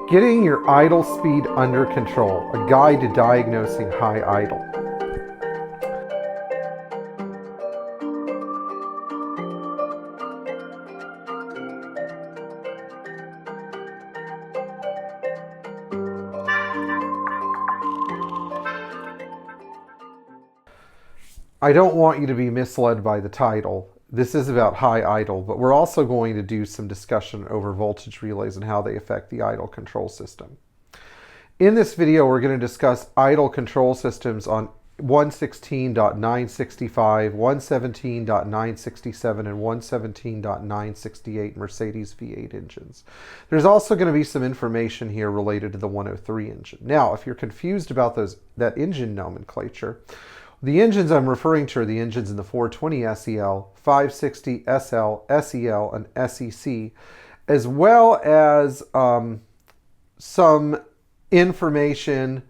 Getting your idle speed under control, a guide to diagnosing high idle. I don't want you to be misled by the title. This is about high idle, but we're also going to do some discussion over voltage relays and how they affect the idle control system. In this video, we're going to discuss idle control systems on 116.965, 117.967, and 117.968 Mercedes V8 engines. There's also going to be some information here related to the 103 engine. Now, if you're confused about that engine nomenclature, the engines I'm referring to are the engines in the 420 SEL, 560 SL, SEL, and SEC, as well as some information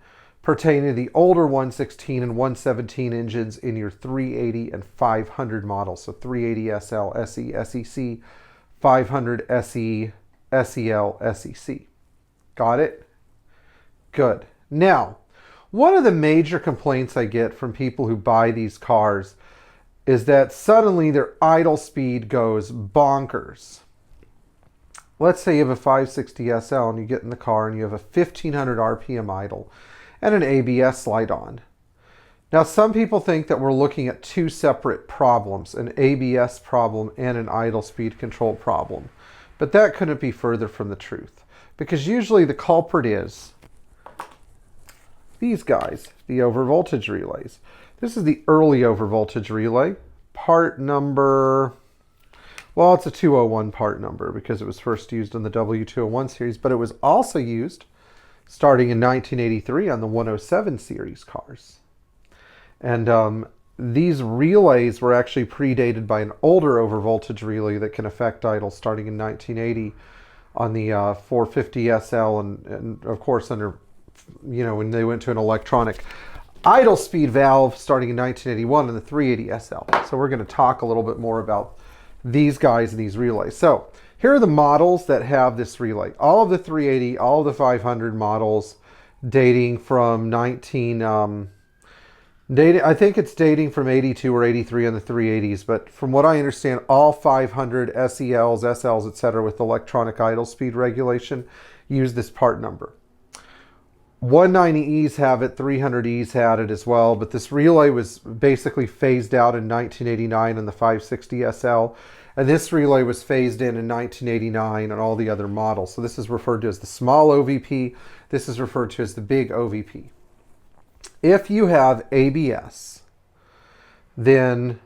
pertaining to the older 116 and 117 engines in your 380 and 500 models. So 380 SL, SE, SEC, 500 SE, SEL, SEC. Got it? Good. Now, one of the major complaints I get from people who buy these cars is that suddenly their idle speed goes bonkers. Let's say you have a 560 SL and you get in the car and you have a 1500 RPM idle and an ABS light on. Now, some people think that we're looking at two separate problems, an ABS problem and an idle speed control problem. But that couldn't be further from the truth, because usually the culprit is these guys, the overvoltage relays. This is the early overvoltage relay, part number, well, it's a 201 part number because it was first used in the W201 series, but it was also used starting in 1983 on the 107 series cars. And these relays were actually predated by an older overvoltage relay that can affect idle starting in 1980 on the 450 SL and of course under, when they went to an electronic idle speed valve starting in 1981 in the 380 SL. So we're going to talk a little bit more about these guys and these relays. So here are the models that have this relay. All of the 380, all of the 500 models dating from I think it's dating from 82 or 83 on the 380s, but from what I understand, all 500 SELs, SLs, etc. with electronic idle speed regulation use this part number. 190Es have it, 300Es had it as well, but this relay was basically phased out in 1989 on the 560 SL, and this relay was phased in 1989 on all the other models. So this is referred to as the small OVP, this is referred to as the big OVP. If you have ABS, then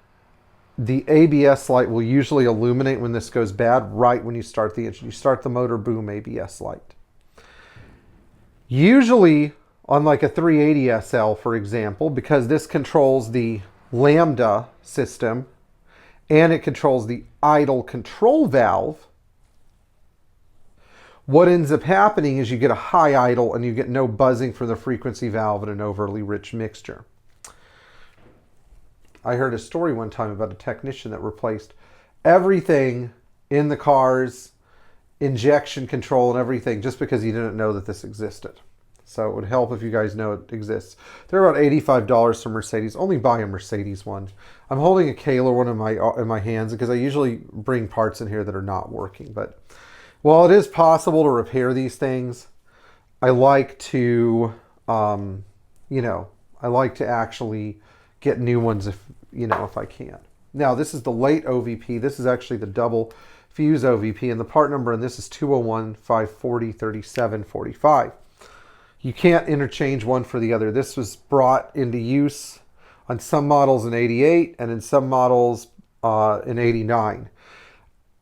the ABS light will usually illuminate when this goes bad right when you start the engine. You start the motor, boom, ABS light. Usually on like a 380 SL, for example, because this controls the lambda system and it controls the idle control valve, what ends up happening is you get a high idle and you get no buzzing from the frequency valve and an overly rich mixture. I heard a story one time about a technician that replaced everything in the car's injection control and everything just because he didn't know that this existed. So it would help if you guys know it exists. They're about $85 from Mercedes. Only buy a Mercedes one. I'm holding a Kahler one in my hands because I usually bring parts in here that are not working. But while it is possible to repair these things, I like to, I like to actually get new ones if I can. Now, this is the late OVP. This is actually the double fuse OVP, and the part number on this is 201 540 3745. You can't interchange one for the other. This was brought into use on some models in 88 and in some models in 89.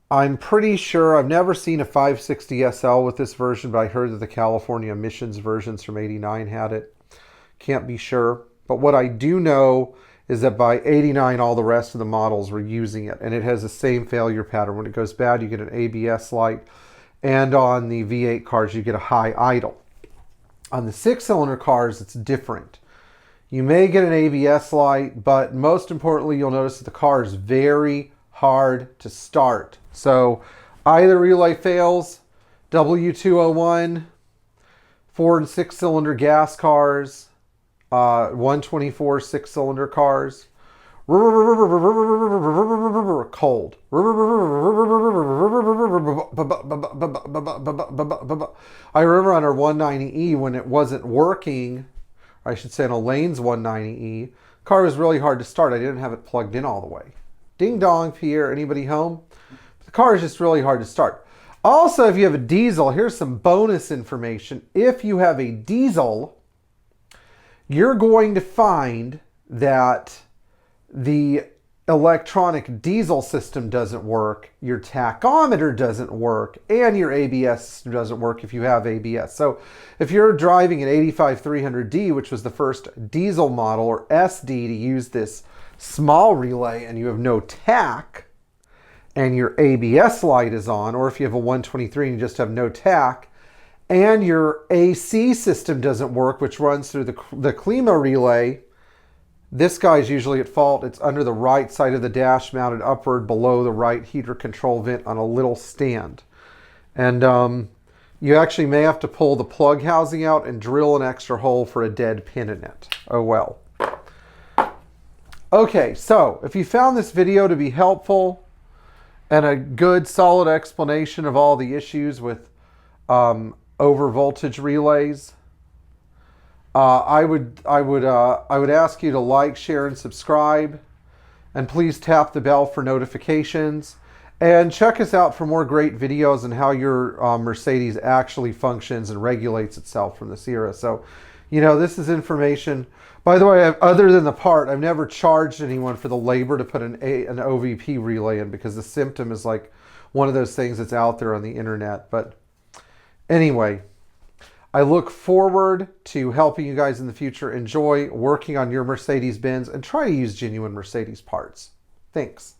I'm pretty sure, I've never seen a 560 SL with this version, but I heard that the California emissions versions from 89 had it. Can't be sure. But what I do know is that by 89, all the rest of the models were using it. And it has the same failure pattern. When it goes bad, you get an ABS light. And on the V8 cars, you get a high idle. On the 6-cylinder cars, it's different. You may get an ABS light, but most importantly, you'll notice that the car is very hard to start. So either relay fails, W201, 4 and 6 cylinder gas cars, 124 6-cylinder cars. Cold. I remember on our 190E when it wasn't working, I should say on Elaine's 190E, car was really hard to start. I didn't have it plugged in all the way. Ding dong, Pierre, anybody home? The car is just really hard to start. Also, if you have a diesel, here's some bonus information. If you have a diesel, you're going to find that the electronic diesel system doesn't work, your tachometer doesn't work, and your ABS system doesn't work if you have ABS. So if you're driving an 85300D, which was the first diesel model, or SD, to use this small relay, and you have no tach, and your ABS light is on, or if you have a 123 and you just have no tach, and your AC system doesn't work, which runs through the Klima relay, this guy's usually at fault. It's under the right side of the dash, mounted upward below the right heater control vent on a little stand. And you actually may have to pull the plug housing out and drill an extra hole for a dead pin in it. Oh well. Okay, so if you found this video to be helpful and a good solid explanation of all the issues with over voltage relays, I would ask you to like, share, and subscribe, and please tap the bell for notifications, and check us out for more great videos on how your Mercedes actually functions and regulates itself from this era. So, you know, this is information. By the way, other than the part, I've never charged anyone for the labor to put an OVP relay in, because the symptom is like one of those things that's out there on the internet. But anyway, I look forward to helping you guys in the future. Enjoy working on your Mercedes Benz and try to use genuine Mercedes parts. Thanks.